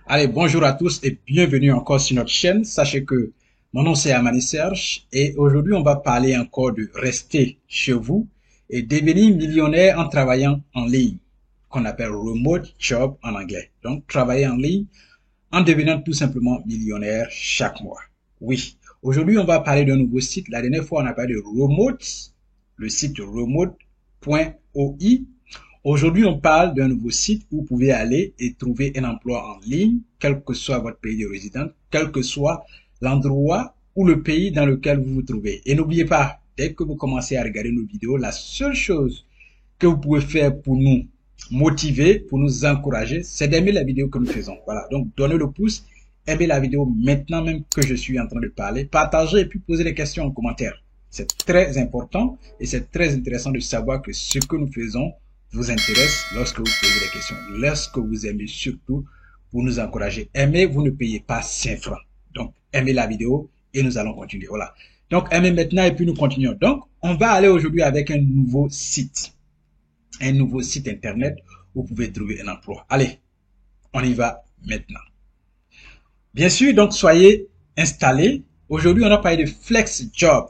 Allez, bonjour à tous et bienvenue encore sur notre chaîne. Sachez que mon nom c'est Amani Serge et aujourd'hui on va parler encore de rester chez vous et devenir millionnaire en travaillant en ligne, qu'on appelle remote job en anglais. Donc travailler en ligne en devenant tout simplement millionnaire chaque mois. Oui, aujourd'hui on va parler d'un nouveau site. La dernière fois on a parlé de Remote, le site remote.oi. Aujourd'hui, on parle d'un nouveau site où vous pouvez aller et trouver un emploi en ligne, quel que soit votre pays de résidence, quel que soit l'endroit ou le pays dans lequel vous vous trouvez. Et n'oubliez pas, dès que vous commencez à regarder nos vidéos, la seule chose que vous pouvez faire pour nous motiver, pour nous encourager, c'est d'aimer la vidéo que nous faisons. Voilà, donc donnez le pouce, aimez la vidéo maintenant même que je suis en train de parler, partagez et puis posez des questions en commentaire. C'est très important et c'est très intéressant de savoir que ce que nous faisons vous intéresse lorsque vous posez des questions, lorsque vous aimez surtout pour nous encourager. Aimez, vous ne payez pas 5 francs. Donc, aimez la vidéo et nous allons continuer. Voilà. Donc, aimez maintenant et puis nous continuons. Donc, on va aller aujourd'hui avec un nouveau site. Un nouveau site internet où vous pouvez trouver un emploi. Allez, on y va maintenant. Bien sûr, donc, soyez installés. Aujourd'hui, on a parlé de FlexJob,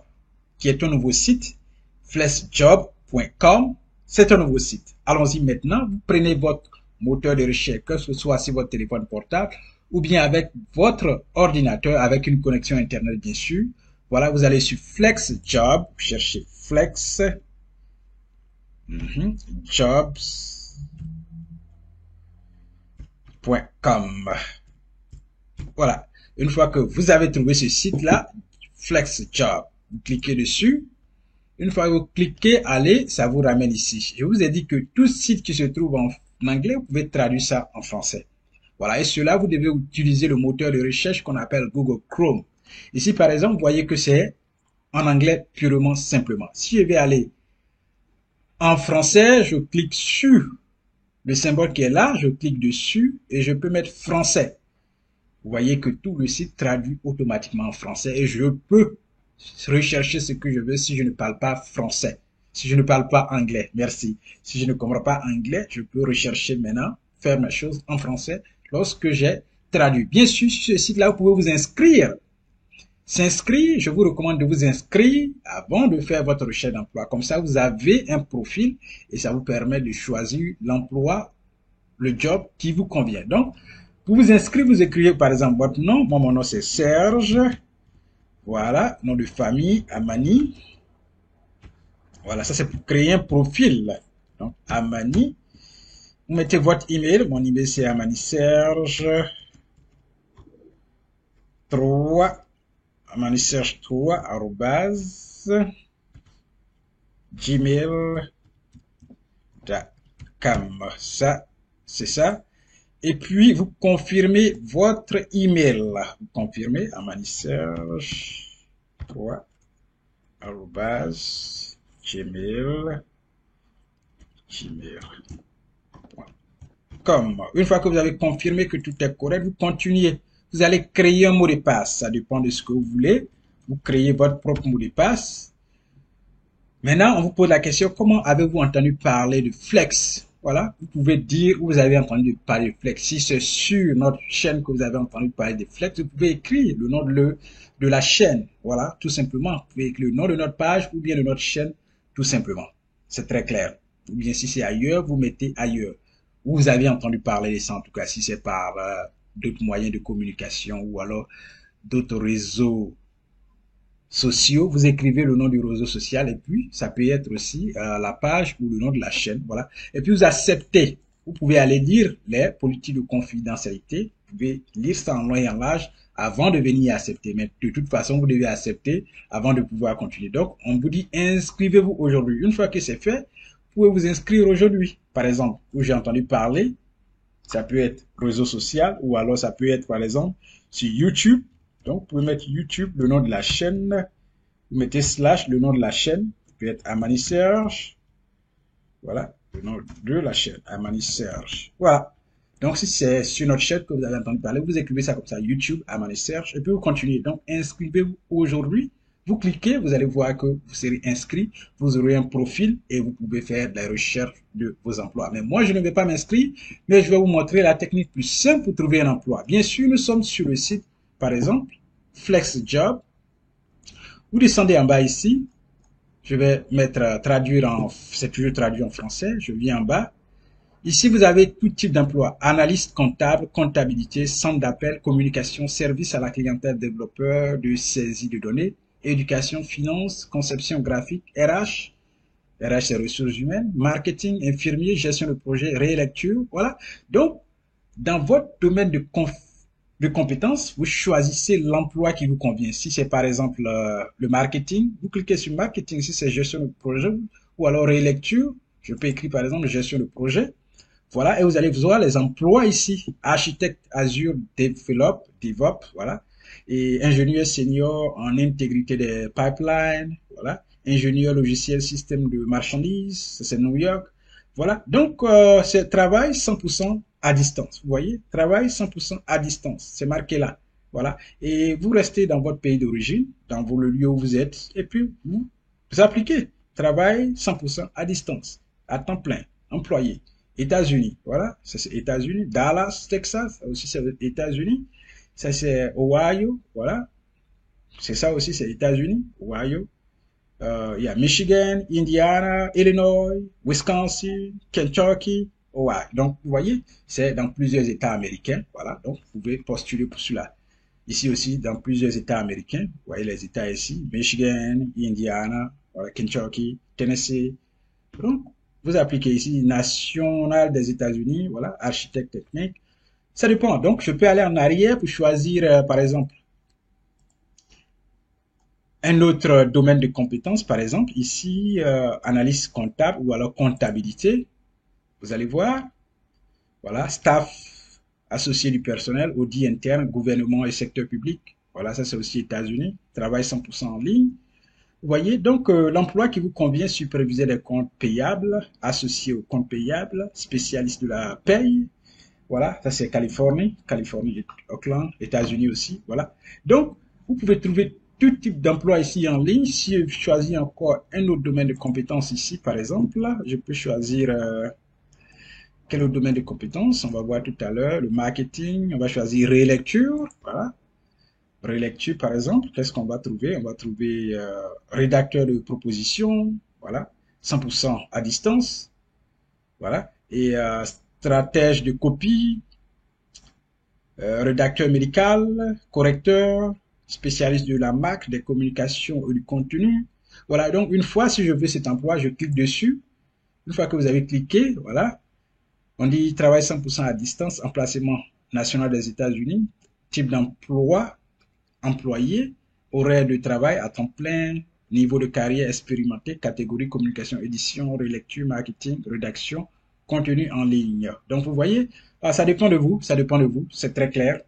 qui est un nouveau site. FlexJob.com. C'est un nouveau site. Allons-y maintenant. Vous prenez votre moteur de recherche, que ce soit sur votre téléphone portable ou bien avec votre ordinateur avec une connexion Internet, bien sûr. Voilà, vous allez sur FlexJob, vous cherchez Flex jobs.com. Voilà. Une fois que vous avez trouvé ce site-là, FlexJob, vous cliquez dessus. Une fois que vous cliquez, allez, ça vous ramène ici. Je vous ai dit que tout site qui se trouve en anglais, vous pouvez traduire ça en français. Voilà, et cela, vous devez utiliser le moteur de recherche qu'on appelle Google Chrome. Ici, par exemple, vous voyez que c'est en anglais purement simplement. Si je vais aller en français, je clique sur le symbole qui est là, je clique dessus et je peux mettre français. Vous voyez que tout le site traduit automatiquement en français et je peux rechercher ce que je veux si je ne parle pas français, si je ne parle pas anglais. Merci. Si je ne comprends pas anglais, je peux rechercher maintenant, faire mes choses en français lorsque j'ai traduit. Bien sûr, sur ce site-là, vous pouvez vous inscrire. S'inscrire, je vous recommande de vous inscrire avant de faire votre recherche d'emploi. Comme ça, vous avez un profil et ça vous permet de choisir l'emploi, le job qui vous convient. Donc, pour vous inscrire, vous écrivez par exemple votre nom. Moi, mon nom c'est Serge. Voilà, nom de famille, Amani. Voilà, ça c'est pour créer un profil. Donc, Amani. Vous mettez votre email. Mon email c'est amaniserge 3 amaniserge3 gmail.com. Ça, c'est ça. Et puis, vous confirmez votre email. Vous confirmez amaniserge3 gmail.com. Une fois que vous avez confirmé que tout est correct, vous continuez. Vous allez créer un mot de passe. Ça dépend de ce que vous voulez. Vous créez votre propre mot de passe. Maintenant, on vous pose la question, comment avez-vous entendu parler de Flex? Voilà, vous pouvez dire où vous avez entendu parler de Flex. Si c'est sur notre chaîne que vous avez entendu parler de Flex, vous pouvez écrire le nom de la chaîne. Voilà, tout simplement. Vous pouvez écrire le nom de notre page ou bien de notre chaîne, tout simplement. C'est très clair. Ou bien si c'est ailleurs, vous mettez ailleurs. Où vous avez entendu parler de ça, en tout cas, si c'est par d'autres moyens de communication ou alors d'autres réseaux sociaux, vous écrivez le nom du réseau social et puis ça peut être aussi la page ou le nom de la chaîne, voilà. Et puis vous acceptez, vous pouvez aller lire les politiques de confidentialité, vous pouvez lire ça en long et en large avant de venir accepter, mais de toute façon vous devez accepter avant de pouvoir continuer. Donc on vous dit inscrivez-vous aujourd'hui. Une fois que c'est fait, vous pouvez vous inscrire aujourd'hui. Par exemple, où j'ai entendu parler, ça peut être réseau social ou alors ça peut être par exemple sur YouTube. Donc, vous pouvez mettre YouTube, le nom de la chaîne. Vous mettez slash, le nom de la chaîne. Ça peut être Amani Serge. Voilà, le nom de la chaîne, Amani Serge. Voilà. Donc, si c'est sur notre chaîne que vous avez entendu parler, vous écrivez ça comme ça, YouTube, Amani Serge. Et puis, vous continuez. Donc, inscrivez-vous aujourd'hui Vous cliquez, vous allez voir que vous serez inscrit, vous aurez un profil et vous pouvez faire de la recherche de vos emplois. Mais moi, je ne vais pas m'inscrire, mais je vais vous montrer la technique plus simple pour trouver un emploi. Bien sûr, nous sommes sur le site, par exemple, FlexJob. Vous descendez en bas ici. Je vais mettre traduire en, c'est toujours traduit en français. Je viens en bas. Ici, vous avez tout type d'emploi. Analyste comptable, comptabilité, centre d'appel, communication, service à la clientèle, développeur de saisie de données, éducation, finance, conception graphique, RH, RH c'est ressources humaines, marketing, infirmier, gestion de projet, rélecture, voilà. Donc, dans votre domaine de compétences, vous choisissez l'emploi qui vous convient. Si c'est par exemple le marketing, vous cliquez sur marketing, si c'est gestion de projet, ou alors rélecture, je peux écrire par exemple gestion de projet. Voilà, et vous allez voir les emplois ici. Architecte Azure DevOps, voilà. Et ingénieur senior en intégrité des pipelines, voilà. Ingénieur logiciel système de marchandises, c'est New York. Voilà, donc c'est travail 100% à distance. Vous voyez, travail 100% à distance, c'est marqué là. Voilà, et vous restez dans votre pays d'origine, dans le lieu où vous êtes, et puis vous appliquez. Travail 100% à distance, à temps plein, employé. États-Unis, voilà, ça c'est États-Unis, Dallas, Texas, ça aussi c'est États-Unis, ça c'est Ohio, voilà, c'est ça aussi c'est États-Unis, Ohio, il y a Michigan, Indiana, Illinois, Wisconsin, Kentucky, Ohio. Donc vous voyez, c'est dans plusieurs États américains, voilà, donc vous pouvez postuler pour cela. Ici aussi, dans plusieurs États américains, vous voyez les États ici, Michigan, Indiana, voilà, Kentucky, Tennessee. Donc, vous appliquez ici national des États-Unis, voilà, architecte technique. Ça dépend. Donc, je peux aller en arrière pour choisir, par exemple, un autre domaine de compétences. Par exemple, ici, analyse comptable ou alors comptabilité. Vous allez voir, voilà, staff associé du personnel, audit interne, gouvernement et secteur public. Voilà, ça c'est aussi États-Unis. Travail 100% en ligne. Vous voyez, donc l'emploi qui vous convient, superviser des comptes payables, associé aux comptes payables, spécialiste de la paye. Voilà, ça c'est Californie, Californie, Oakland, États-Unis aussi. Voilà. Donc, vous pouvez trouver tout type d'emploi ici en ligne. Si je choisis encore un autre domaine de compétences ici, par exemple, là, je peux choisir quel autre domaine de compétences. On va voir tout à l'heure le marketing. On va choisir rélecture. Voilà. Relecture, par exemple, qu'est-ce qu'on va trouver? On va trouver rédacteur de propositions, voilà, 100% à distance, voilà, et stratège de copie, rédacteur médical, correcteur, spécialiste de la marque, des communications et du contenu. Voilà, donc une fois, si je veux cet emploi, je clique dessus. Une fois que vous avez cliqué, voilà, on dit travail 100% à distance, emplacement national des États-Unis, type d'emploi, employé, horaire de travail à temps plein, niveau de carrière expérimenté, catégorie communication, édition, relecture, marketing, rédaction, contenu en ligne. Donc vous voyez, ça dépend de vous, ça dépend de vous, c'est très clair.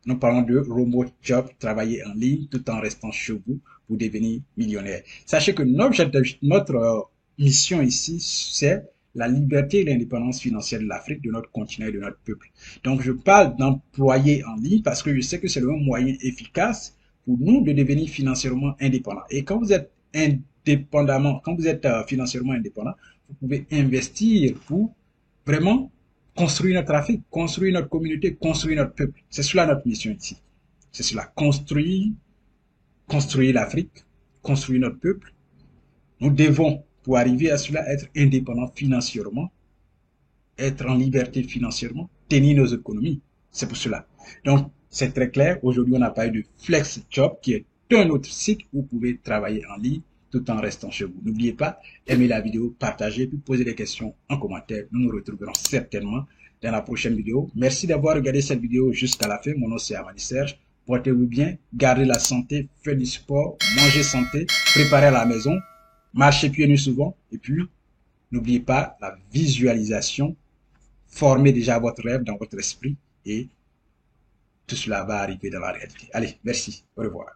Nous parlons de remote job, travailler en ligne tout en restant chez vous pour devenir millionnaire. Sachez que notre mission ici, c'est la liberté et l'indépendance financière de l'Afrique, de notre continent et de notre peuple. Donc, je parle d'employer en ligne parce que je sais que c'est le moyen efficace pour nous de devenir financièrement indépendants. Et quand vous êtes financièrement indépendant, vous pouvez investir pour vraiment construire notre Afrique, construire notre communauté, construire notre peuple. C'est cela notre mission ici. C'est cela, construire l'Afrique, construire notre peuple. Nous devons, pour arriver à cela, être indépendants financièrement, être en liberté financièrement, tenir nos économies. C'est pour cela. Donc, c'est très clair. Aujourd'hui, on a parlé de FlexJob, qui est un autre site où vous pouvez travailler en ligne tout en restant chez vous. N'oubliez pas, aimez la vidéo, partagez, puis posez des questions en commentaire. Nous nous retrouverons certainement dans la prochaine vidéo. Merci d'avoir regardé cette vidéo jusqu'à la fin. Mon nom c'est Amani Serge. Portez-vous bien, gardez la santé, faites du sport, mangez santé, préparez à la maison, marchez pieds nus souvent, et puis n'oubliez pas la visualisation. Formez déjà votre rêve dans votre esprit et tout cela va arriver dans la réalité. Allez, merci, au revoir.